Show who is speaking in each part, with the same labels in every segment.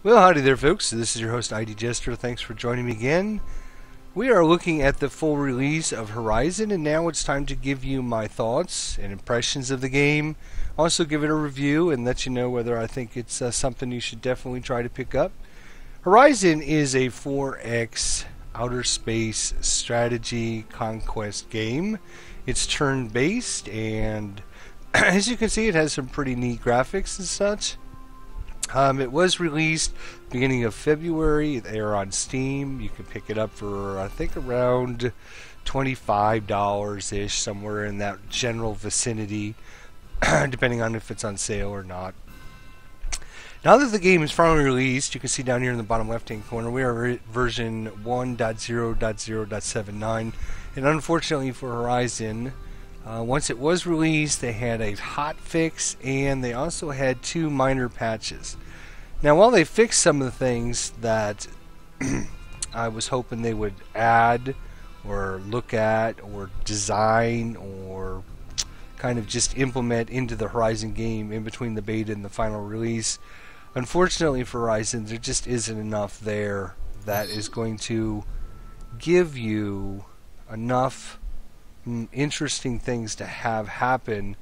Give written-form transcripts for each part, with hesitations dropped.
Speaker 1: Well, howdy there, folks. This is your host, idjester. Thanks for joining me again. We are looking at the full release of Horizon, and now it's time to give you my thoughts and impressions of the game. Also, give it a review and let you know whether I think it's something you should definitely try to pick up. Horizon is a 4X outer space strategy conquest game. It's turn-based, and as you can see, it has some pretty neat graphics and such. It was released beginning of February. They are on Steam. You can pick it up for, I think, around $25-ish, somewhere in that general vicinity, depending on if it's on sale or not. Now that the game is finally released, you can see down here in the bottom left-hand corner, we are version 1.0.0.79, and unfortunately for Horizon, once it was released, they had a hot fix, and they also had two minor patches. Now, while they fixed some of the things that I was hoping they would add, or look at, or design, or kind of just implement into the Horizon game in between the beta and the final release, unfortunately for Horizon, there just isn't enough there that is going to give you enough interesting things to have happen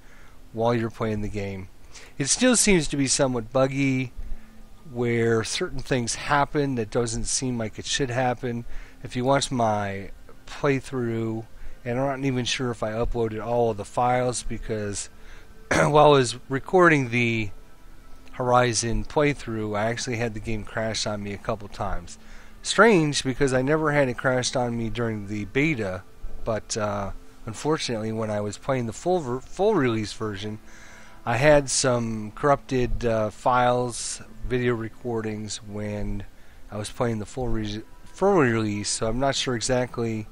Speaker 1: while you're playing the game. It still seems to be somewhat buggy, where certain things happen that doesn't seem like it should happen. If you watch my playthrough, and I'm not even sure if I uploaded all of the files, because while I was recording the Horizon playthrough, I actually had the game crash on me a couple times. Strange, because I never had it crashed on me during the beta, but unfortunately, when I was playing the full release version, I had some corrupted files, video recordings, when I was playing the full release, so I'm not sure exactly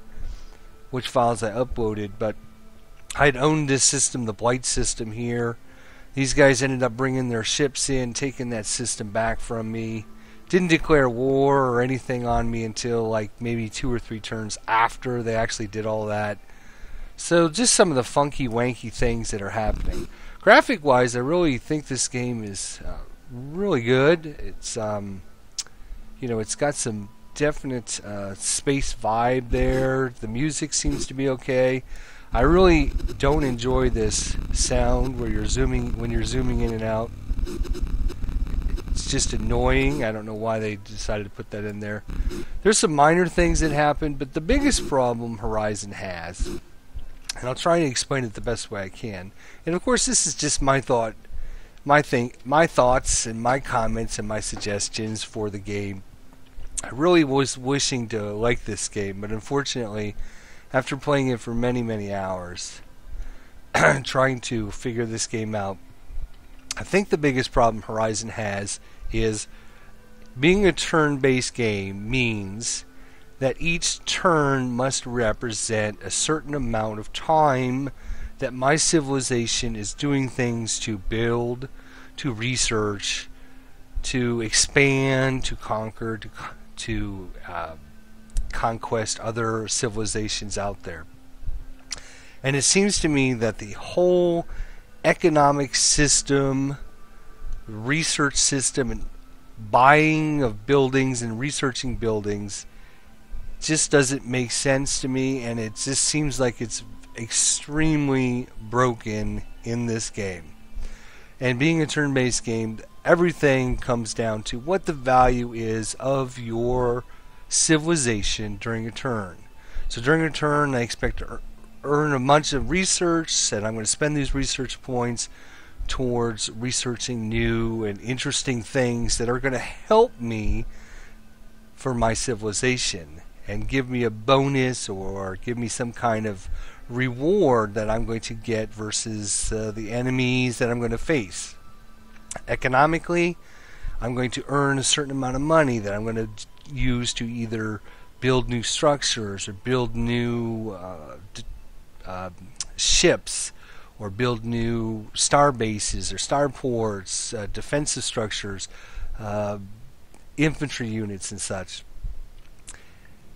Speaker 1: which files I uploaded, but I'd owned this system, the Blight system here. These guys ended up bringing their ships in, taking that system back from me. Didn't declare war or anything on me until like maybe 2 or 3 turns after they actually did all that. So just some of the funky, wanky things that are happening. Graphic-wise, I really think this game is really good. It's it's got some definite space vibe there. The music seems to be okay. I really don't enjoy this sound where when you're zooming in and out. It's just annoying. I don't know why they decided to put that in there. There's some minor things that happen, but the biggest problem Horizon has, and I'll try to explain it the best way I can. And of course, this is just my thoughts and my comments and my suggestions for the game. I really was wishing to like this game, but unfortunately, after playing it for many, many hours, trying to figure this game out, I think the biggest problem Horizon has is being a turn-based game means that each turn must represent a certain amount of time that my civilization is doing things to build, to research, to expand, to conquer, to conquest other civilizations out there. And it seems to me that the whole economic system, research system, and buying of buildings and researching buildings just doesn't make sense to me, and it just seems like it's extremely broken in this game. And being a turn-based game, everything comes down to what the value is of your civilization during a turn. So during a turn, I expect to earn a bunch of research, and I'm going to spend these research points towards researching new and interesting things that are going to help me for my civilization and give me a bonus or give me some kind of reward that I'm going to get versus the enemies that I'm going to face. Economically, I'm going to earn a certain amount of money that I'm going to use to either build new structures or build new ships or build new star bases or starports, defensive structures, infantry units and such.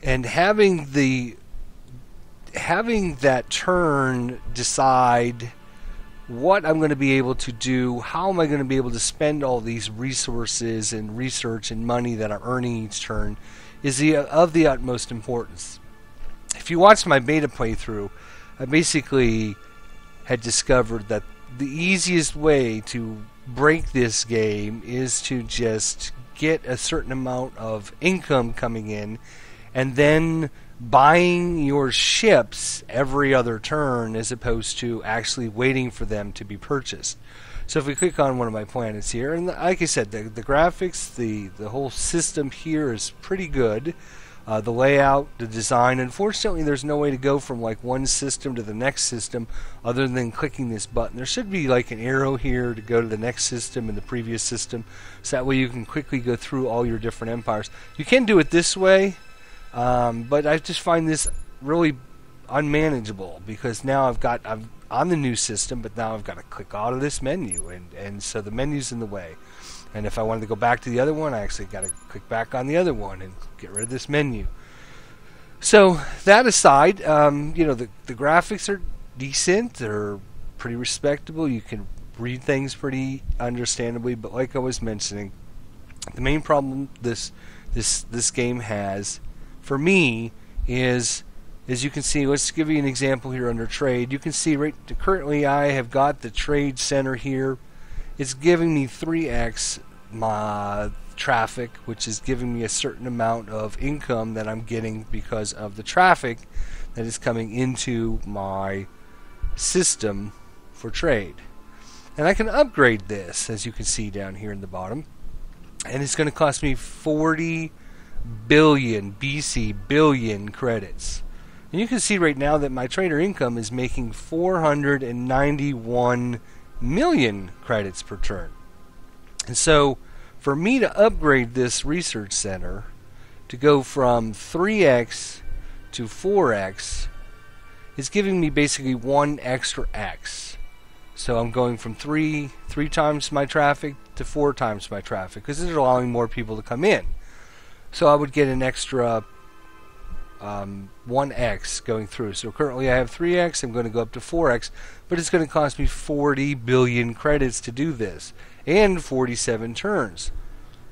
Speaker 1: And having that turn decide what I'm going to be able to do, how am I going to be able to spend all these resources and research and money that I'm earning each turn, is of the utmost importance. If you watch my beta playthrough, I basically had discovered that the easiest way to break this game is to just get a certain amount of income coming in and then buying your ships every other turn as opposed to actually waiting for them to be purchased. So if we click on one of my planets here, and like I said, the graphics, the whole system here is pretty good. The layout, the design, unfortunately there's no way to go from like one system to the next system other than clicking this button. There should be like an arrow here to go to the next system and the previous system, so that way you can quickly go through all your different empires. You can do it this way, but I just find this really unmanageable because now I'm on the new system, but now I've got to click out of this menu, and so the menu's in the way. And if I wanted to go back to the other one, I actually got to click back on the other one and get rid of this menu. So that aside, the graphics are decent. They're pretty respectable. You can read things pretty understandably. But like I was mentioning, the main problem this game has for me is, as you can see, let's give you an example here under trade. You can see currently I have got the trade center here. It's giving me 3x my traffic, which is giving me a certain amount of income that I'm getting because of the traffic that is coming into my system for trade. And I can upgrade this, as you can see down here in the bottom, and it's going to cost me 40 billion BC billion credits. And you can see right now that my trader income is making 491 million credits per turn. And so for me to upgrade this research center to go from 3x to 4x is giving me basically 1 extra x. So I'm going from 3 times my traffic to 4 times my traffic because it's allowing more people to come in. So I would get an extra 1x going through. So currently I have 3x, I'm going to go up to 4x, but it's going to cost me 40 billion credits to do this, and 47 turns.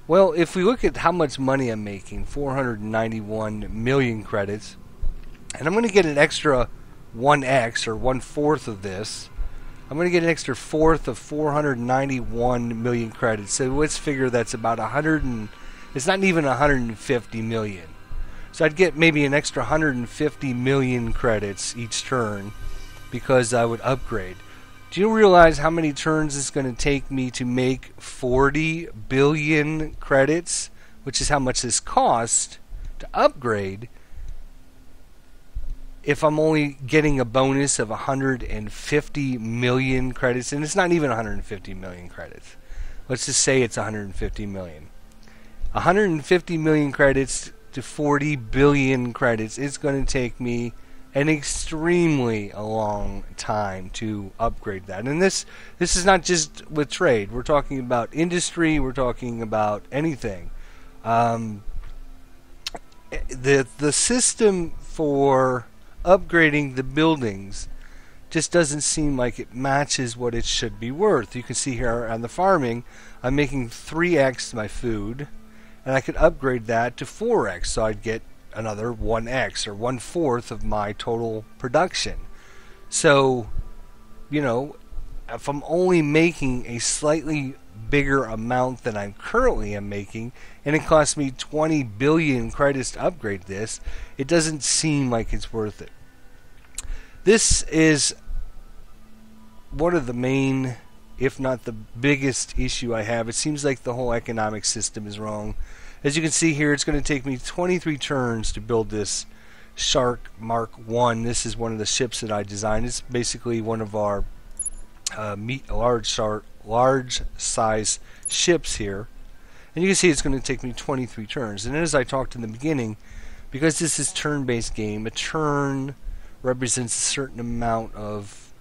Speaker 1: Well, if we look at how much money I'm making, 491 million credits, and I'm going to get an extra 1x, or 1/4 of this, I'm going to get an extra 1/4 of 491 million credits. So let's figure that's about it's not even 150 million. So I'd get maybe an extra 150 million credits each turn because I would upgrade. Do you realize how many turns it's going to take me to make 40 billion credits, which is how much this costs to upgrade, if I'm only getting a bonus of 150 million credits? And it's not even 150 million credits. Let's just say it's 150 million. 150 million credits to 40 billion credits. It's going to take me an extremely long time to upgrade that. And this is not just with trade. We're talking about industry. We're talking about anything. The system for upgrading the buildings just doesn't seem like it matches what it should be worth. You can see here on the farming, I'm making 3x my food, and I could upgrade that to 4x, so I'd get another 1x, or 1/4 of my total production. So, if I'm only making a slightly bigger amount than I currently am making, and it costs me 20 billion credits to upgrade this, it doesn't seem like it's worth it. This is one of the main, if not the biggest issue I have. It seems like the whole economic system is wrong. As you can see here, it's going to take me 23 turns to build this Shark Mark 1. This is one of the ships that I designed. It's basically one of our large size ships here. And you can see it's going to take me 23 turns. And as I talked in the beginning, because this is turn-based game, a turn represents a certain amount of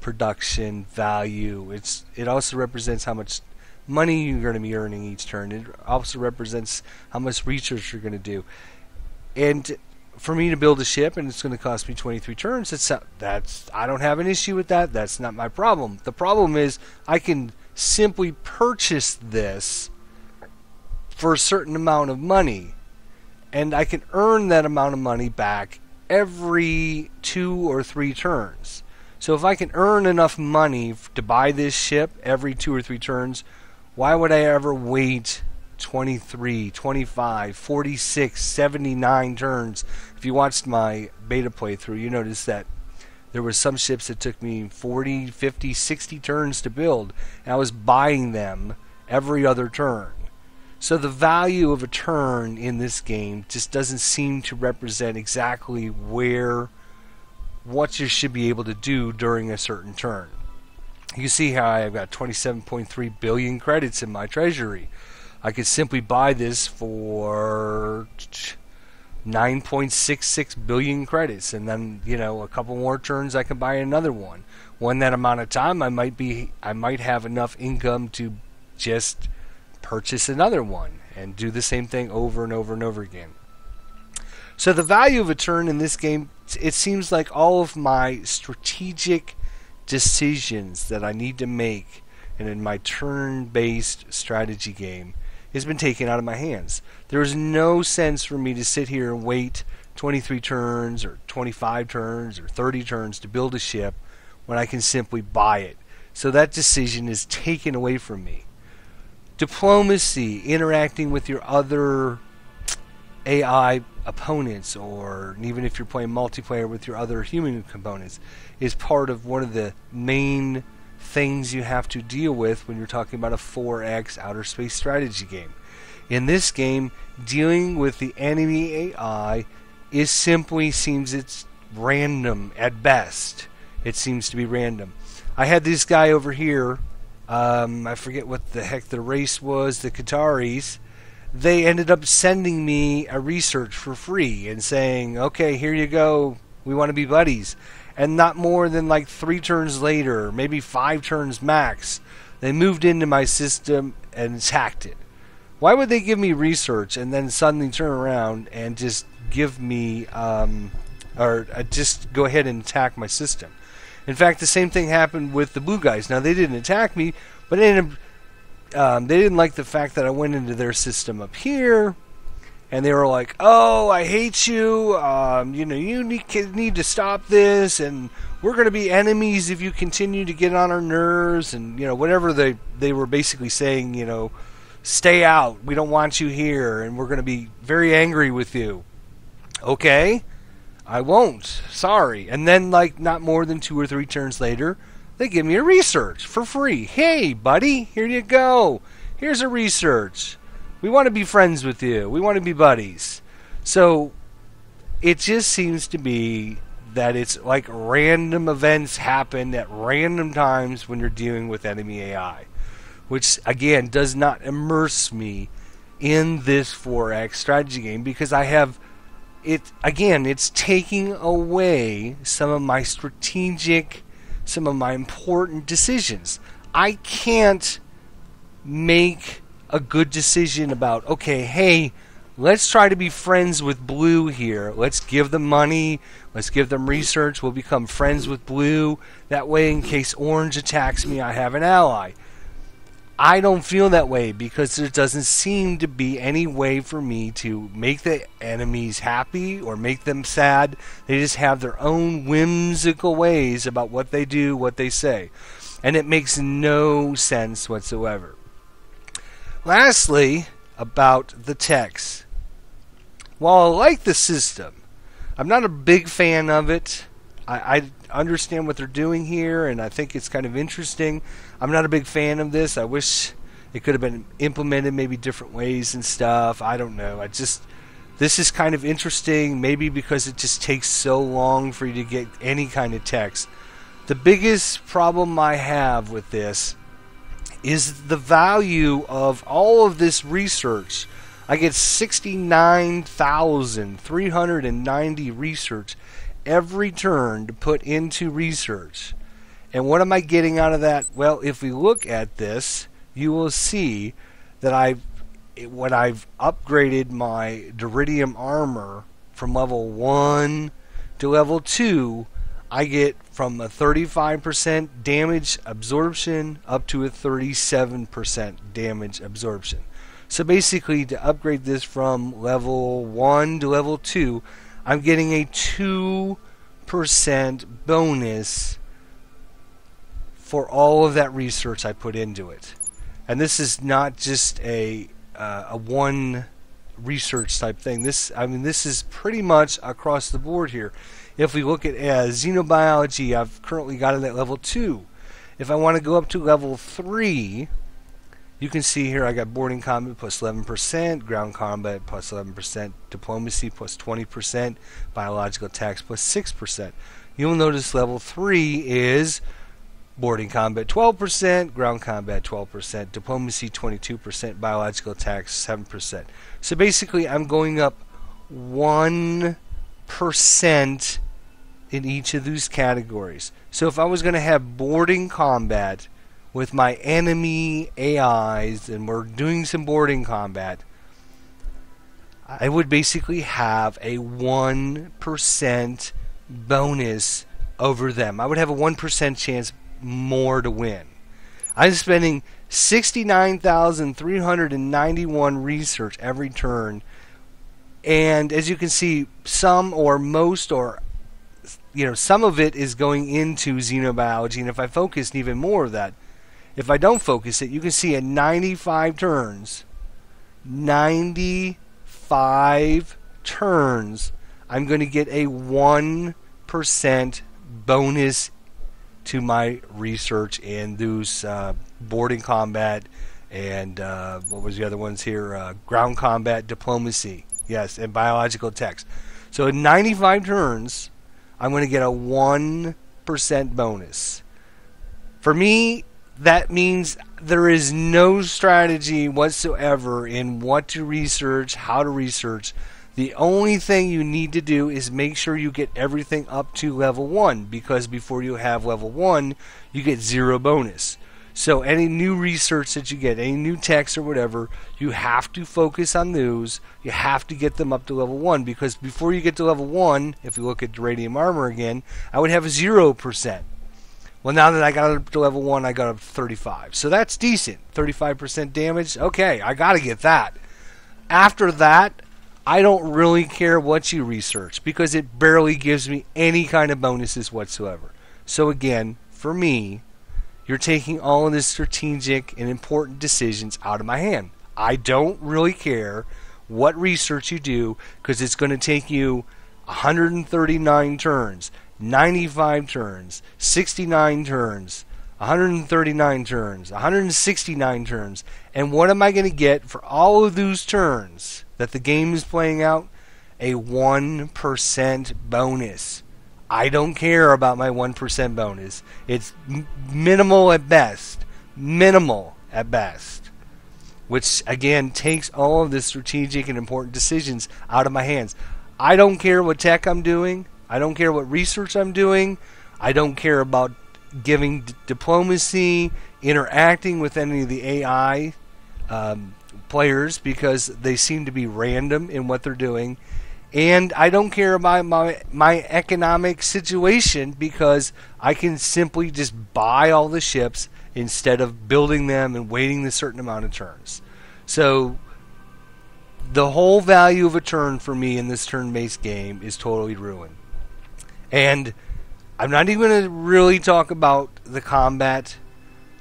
Speaker 1: production value. It also represents how much money you're going to be earning each turn. It also represents how much research you're going to do. And for me to build a ship, and it's going to cost me 23 turns. I don't have an issue with that. That's not my problem. The problem is I can simply purchase this for a certain amount of money, and I can earn that amount of money back every 2 or 3 turns. So if I can earn enough money to buy this ship every 2 or 3 turns, why would I ever wait 23, 25, 46, 79 turns? If you watched my beta playthrough, you noticed that there were some ships that took me 40, 50, 60 turns to build, and I was buying them every other turn. So the value of a turn in this game just doesn't seem to represent exactly what you should be able to do during a certain turn. You see how I've got 27.3 billion credits in my treasury. I could simply buy this for 9.66 billion credits, and then, a couple more turns I can buy another one. That amount of time I might have enough income to just purchase another one and do the same thing over and over and over again. So the value of a turn in this game, it seems like all of my strategic decisions that I need to make in my turn-based strategy game has been taken out of my hands. There is no sense for me to sit here and wait 23 turns or 25 turns or 30 turns to build a ship when I can simply buy it. So that decision is taken away from me. Diplomacy, interacting with your other AI opponents, or even if you're playing multiplayer with your other human components, is part of one of the main things you have to deal with when you're talking about a 4X outer space strategy game. In this game, dealing with the enemy AI seems it's random at best. It seems to be random. I had this guy over here, I forget what the heck the race was, the Qataris. They ended up sending me a research for free and saying, okay, here you go, we want to be buddies. And not more than like 3 turns later, maybe 5 turns max, they moved into my system and attacked it. Why would they give me research and then suddenly turn around and just give me, just go ahead and attack my system? In fact, the same thing happened with the blue guys. Now, they didn't attack me, but they didn't like the fact that I went into their system up here, and they were like, "Oh, I hate you. You need to stop this, and we're going to be enemies if you continue to get on our nerves." And whatever they were basically saying, stay out. We don't want you here, and we're going to be very angry with you. Okay, I won't. Sorry. And then, not more than 2 or 3 turns later, they give me a research for free. Hey, buddy, here you go. Here's a research. We want to be friends with you. We want to be buddies. So it just seems to be that it's like random events happen at random times when you're dealing with enemy AI, which, again, does not immerse me in this 4X strategy game because I have it. Again, it's taking away some of my important decisions. I can't make a good decision about, okay, hey, let's try to be friends with blue here. Let's give them money. Let's give them research. We'll become friends with blue. That way, in case orange attacks me, I have an ally. I don't feel that way because there doesn't seem to be any way for me to make the enemies happy or make them sad. They just have their own whimsical ways about what they do, what they say. And it makes no sense whatsoever. Lastly, about the text. While I like the system, I'm not a big fan of it. I understand what they're doing here, and I think it's kind of interesting. I'm not a big fan of this. I wish it could have been implemented maybe different ways and stuff. I don't know. This is kind of interesting, maybe because it just takes so long for you to get any kind of text. The biggest problem I have with this is the value of all of this research. I get 69,390 research every turn to put into research. And what am I getting out of that? Well, if we look at this, you will see that when I've upgraded my Diridium armor from level 1 to level 2, I get from a 35% damage absorption up to a 37% damage absorption. So basically, to upgrade this from level 1 to level 2, I'm getting a 2% bonus for all of that research I put into it. And this is not just a one research type thing. This is pretty much across the board here. If we look at xenobiology, I've currently got it at level 2. If I want to go up to level 3, you can see here I got boarding combat plus 11%, ground combat plus 11%, diplomacy plus 20%, biological attacks plus 6%. You'll notice level 3 is boarding combat 12%, ground combat 12%, diplomacy 22%, biological attacks 7%. So basically I'm going up 1% in each of these categories. So if I was going to have boarding combat with my enemy AIs and we're doing some boarding combat, I would basically have a 1% bonus over them. I would have a 1% chance more to win. I'm spending 69,391 research every turn, and as you can see, some or most or some of it is going into xenobiology, and if I focus even more of that, if I don't focus it, you can see at 95 turns, I'm going to get a 1% bonus to my research in those boarding combat and what was the other ones here? Ground combat, diplomacy, yes, and biological attacks. So in 95 turns, I'm going to get a 1% bonus. For me, that means there is no strategy whatsoever in what to research, how to research. The only thing you need to do is make sure you get everything up to level 1, because before you have level 1, you get 0 bonus. So any new research that you get, any new text or whatever, you have to focus on those. You have to get them up to level 1, because before you get to level 1, if you look at radium armor again, I would have a 0%. Well, now that I got up to level 1, I got up to 35. So that's decent. 35% damage. Okay, I got to get that. After that, I don't really care what you research, because it barely gives me any kind of bonuses whatsoever. So again, for me, you're taking all of the strategic and important decisions out of my hand. I don't really care what research you do, because it's going to take you 139 turns, 95 turns, 69 turns, 139 turns, 169 turns. And what am I going to get for all of those turns that the game is playing out? A 1% bonus. I don't care about my 1% bonus. It's minimal at best. Minimal at best. Which, again, takes all of the strategic and important decisions out of my hands. I don't care what tech I'm doing. I don't care what research I'm doing. I don't care about giving diplomacy, interacting with any of the AI players, because they seem to be random in what they're doing. And I don't care about my economic situation, because I can simply just buy all the ships instead of building them and waiting a certain amount of turns. So the whole value of a turn for me in this turn-based game is totally ruined. And I'm not even going to really talk about the combat,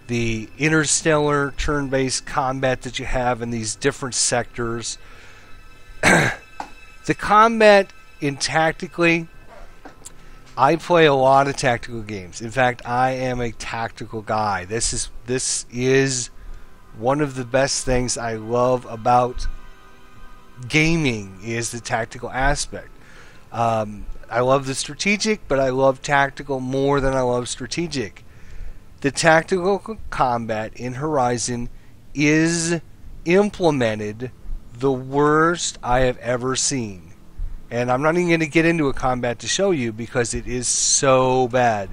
Speaker 1: the interstellar turn-based combat that you have in these different sectors. The combat in tactically, I play a lot of tactical games. In fact, I am a tactical guy. This is one of the best things I love about gaming, is the tactical aspect. I love the strategic, but I love tactical more than I love strategic. The tactical combat in Horizon is implemented the worst I have ever seen. And I'm not even going to get into a combat to show you, because it is so bad.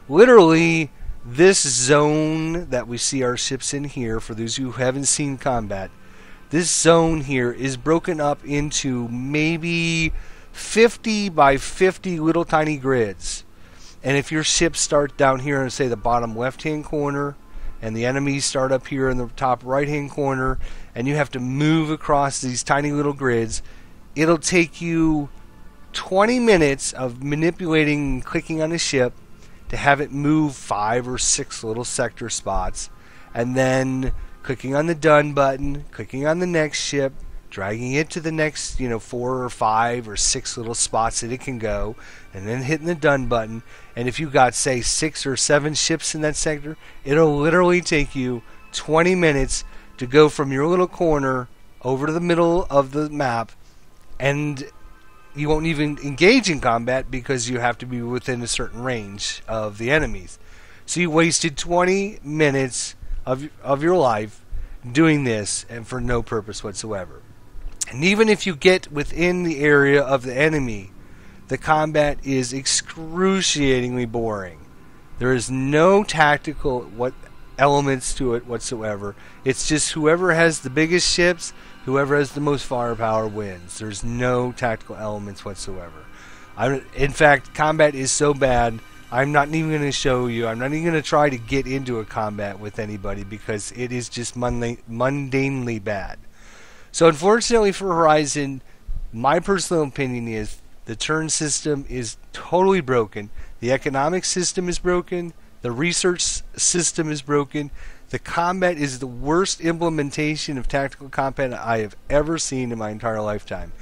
Speaker 1: Literally, this zone that we see our ships in here, for those who haven't seen combat, this zone here is broken up into maybe 50 by 50 little tiny grids. And if your ships start down here in, say, the bottom left-hand corner, and the enemies start up here in the top right-hand corner, and you have to move across these tiny little grids, it'll take you 20 minutes of manipulating and clicking on a ship to have it move 5 or 6 little sector spots, and then clicking on the done button, clicking on the next ship, dragging it to the next 4 or 5 or 6 little spots that it can go, and then hitting the done button. And if you got, say, 6 or 7 ships in that sector, it'll literally take you 20 minutes to go from your little corner over to the middle of the map, and you won't even engage in combat because you have to be within a certain range of the enemies. So you wasted 20 minutes of your life doing this, and for no purpose whatsoever. And even if you get within the area of the enemy, the combat is excruciatingly boring. There is no tactical elements to it whatsoever. It's just whoever has the biggest ships, whoever has the most firepower wins. There's no tactical elements whatsoever. In fact, combat is so bad, I'm not even going to show you. I'm not even going to try to get into a combat with anybody because it is just mundanely bad. So unfortunately for Horizon, my personal opinion is the turn system is totally broken. The economic system is broken. The research system is broken. The combat is the worst implementation of tactical combat I have ever seen in my entire lifetime.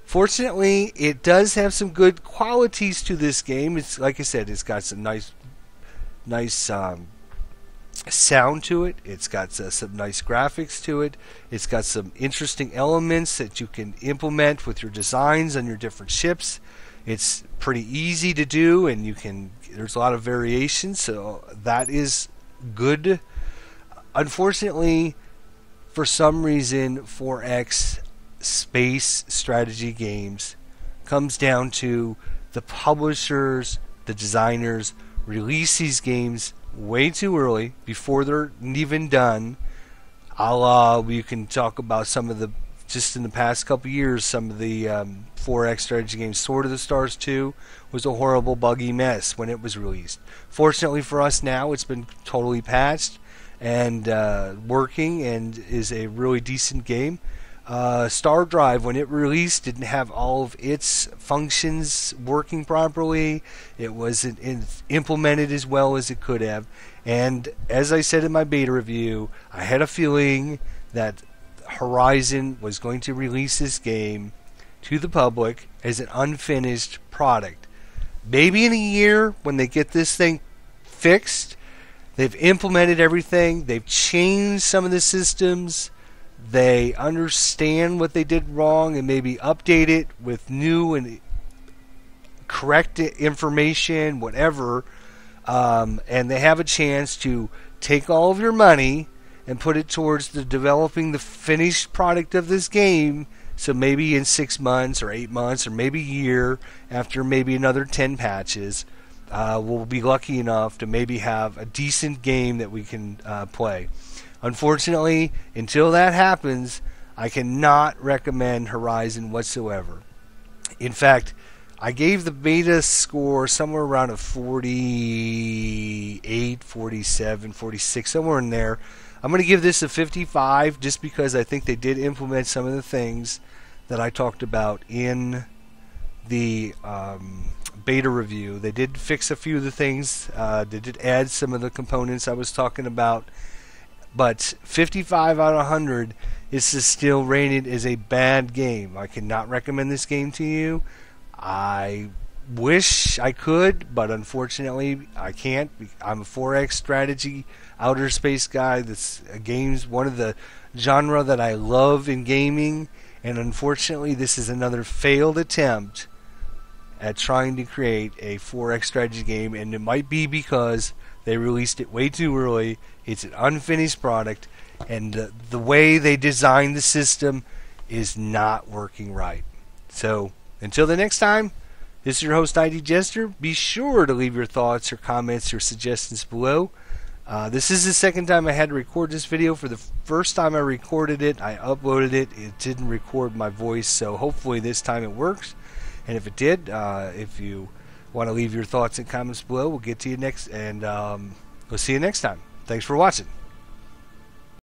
Speaker 1: Fortunately, it does have some good qualities to this game. It's like I said, it's got some nice sound to it. It's got some nice graphics to it. It's got some interesting elements that you can implement with your designs on your different ships. It's pretty easy to do, and there's a lot of variations, so that is good. Unfortunately, for some reason, 4X space strategy games comes down to the publishers, the designers release these games way too early before they're even done. You can talk about some of the, just in the past couple years, some of the 4X strategy games. Sword of the Stars 2 was a horrible, buggy mess when it was released. Fortunately for us now, it's been totally patched and working, and is a really decent game. Star Drive, when it released, didn't have all of its functions working properly. It wasn't implemented as well as it could have. And as I said in my beta review, I had a feeling that Horizon was going to release this game to the public as an unfinished product. Maybe in a year, when they get this thing fixed, they've implemented everything, they've changed some of the systems, they understand what they did wrong and maybe update it with new and correct information, whatever, and they have a chance to take all of your money and put it towards developing the finished product of this game. So maybe in 6 months or 8 months or maybe a year, after maybe another 10 patches, we'll be lucky enough to maybe have a decent game that we can play. Unfortunately, until that happens, I cannot recommend Horizon whatsoever. In fact, I gave the beta score somewhere around a 48, 47, 46, somewhere in there. I'm going to give this a 55 just because I think they did implement some of the things that I talked about in the beta review. They did fix a few of the things. They did add some of the components I was talking about. But 55 out of 100 is still rated as a bad game. I cannot recommend this game to you. I wish I could, but unfortunately I can't. I'm a 4X strategy outer space guy. This game's one of the genre that I love in gaming, and unfortunately this is another failed attempt at trying to create a 4X strategy game, and it might be because they released it way too early. It's an unfinished product, and the way they designed the system is not working right. So, until the next time, this is your host, idjester. Be sure to leave your thoughts or comments or suggestions below. This is the second time I had to record this video. For the first time I recorded it, I uploaded it. It didn't record my voice, so hopefully this time it works. And if it did, if you want to leave your thoughts and comments below, we'll get to you next, and we'll see you next time. Thanks for watching.